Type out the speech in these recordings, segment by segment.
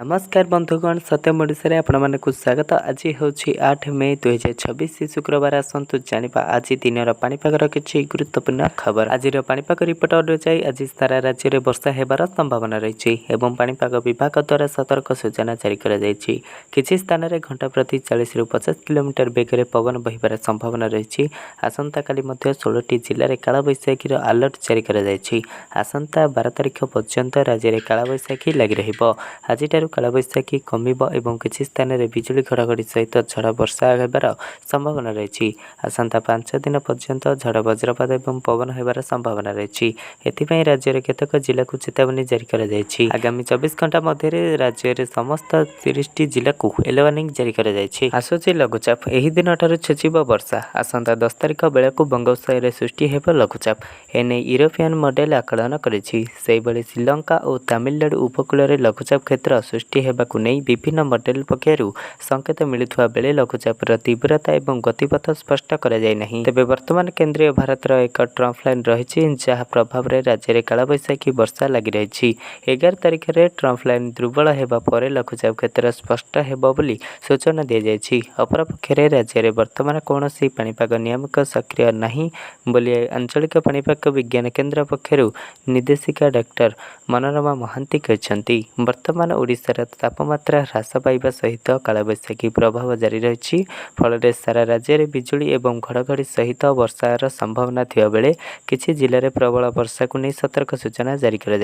नमस्कार बंधुगण सत्यम ओडिशा रे आपण मानकु स्वागत। आज हूँ 8 मई 2026 शुक्रवार। आसतु जानिबा आज दिनर पाणीपागर किछि गुरुत्वपूर्ण खबर। आज पाणीपाग रिपोर्ट अनुसार आज सारा राज्य में वर्षा हेबार संभावना रही एवं पाणीपाग विभाग द्वारा सतर्क सूचना जारी कर किछि स्थान में घंटा प्रति 40 ରୁ 50 किलोमीटर बेगर पवन बहिबार संभावना रही। आसंता काली 16टी जिले में कालबैशाखी अलर्ट जारी कर आसंता 12 तारिख पर्यंत राज्य में कालबैशाखी लगी रहिबो। आज कालबैशाखी कमिब एवं किछि स्थान में बिजुली घड़घड़ी सहित झड़ वर्षा होबार संभावना रही। आसंता 5 दिन पर्यंत झड़ वज्रपात एवं पवन होबार संभावना रही। एथिपाई राज्य में केतक जिला को चेतावनी जारी कर आगामी 24 घंटा मध्य राज्य में समस्त 30टी जिला को येलो वार्निंग जारी कर आसुची लघुचाप एही दिन ठारू छेचिब वर्षा। आसंता 10 तारिख बेला को बंगोपसागर सृष्टि हेब लघुचाप एने यूरोपियन मॉडल आकलन करिछि। सेहिभଳି श्रीलंका और तमिलनाडु उपकूल में लघुचाप क्षेत्र सृष्टि हेबाकु नै विभिन्न मॉडल पक्षरु संकेत मिलुथुवा बेले लघुचापर तीव्रता एवं गतिपथ स्पष्ट करा जाय नाही। तेबे वर्तमान केंद्रीय भारतर एक ट्रफ लाइन रही जहाँ प्रभाव में राज्य में कालबैशाखी वर्षा लगी रही। 11 तारिख में ट्रफ लाइन दुर्बल हेबा परे लघुचाप क्षेत्र स्पष्ट हेबो बोली सूचना दी जायछि। अपरपक्षे राज्य में वर्तमान कौन पाणीपाग नियामक सक्रिय नहीं बोली आंचलिक पाणीपाग विज्ञान केन्द्र पक्षरु निर्देशिका डॉक्टर मनोरमा महांती कहते। वर्तमान ओडिशार तापमात्रा ह्रास पाइबा सहित कालबैशाखी प्रभाव जारी रही। फल सारा राज्य में बिजुली एवं घड़घड़ी सहित वर्षार संभावना थिबा बेले किछि जिले में प्रबल वर्षा को नहीं सतर्क सूचना जारी कर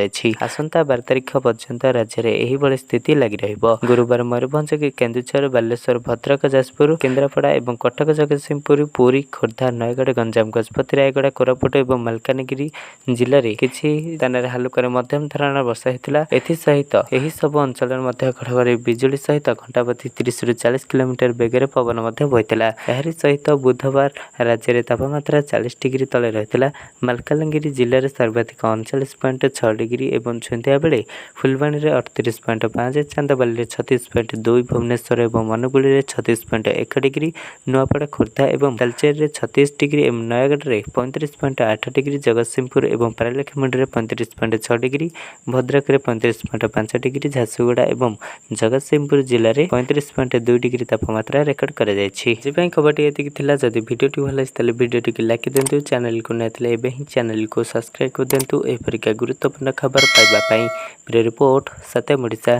आसंता 12 तारिख पर्यंत राज्य में यही स्थिति लगी रहिबो। गुरुवार मयूरभंज केन्दुझर बालेश्वर भद्रक जाजपुर केन्द्रापड़ा एवं कटक जगतसिंहपुर पुरी खोर्धा नयगढ़ गंजाम गजपति रायगढ़ कोरापुट और मालकानगिरी जिले में किछि स्थान हालुकार मध्यम धरणर वर्षा होता। एसहित यही सब अंचल घड़घड़ी बिजुली सहित घंटा प्रति 30 ରୁ 40 किलोमीटर बेगर पवन बोता। एहरी सहित बुधवार राज्य में तापमात्रा 40 डिग्री तले रही। मालकानगिरी जिले में सर्वाधिक 39.6 डिग्री एवं छुंदिया बेले फुलवाणी में 38.5, चांदबाली 36.2, भुवनेश्वर और मनुगुड़ी में 36.1 डिग्री, नुआपड़ा खोर्धा और तालचेर में 36 डिग्री, नयगढ़ में 35.8 डिग्री, जगतसिंहपुर और पारालाखेमुंडी में 35.6 डिग्री, भद्रक में 35.5 डिग्री, झारसुगुड़ा और जगतसिंहपुर जिले में 35.2 डिग्री तापमात्रा रेकर्ड कर खबर ये जदि भिडियोटी भल लगे भिडियोटी को लाइक दिंतु। चैनल को नए ही चैनल को सब्सक्राइब कर दिंतु। एपरिका गुरुत्वपूर्ण खबर पाइबा ब्यूरो रिपोर्ट सत्यम ओडिशा।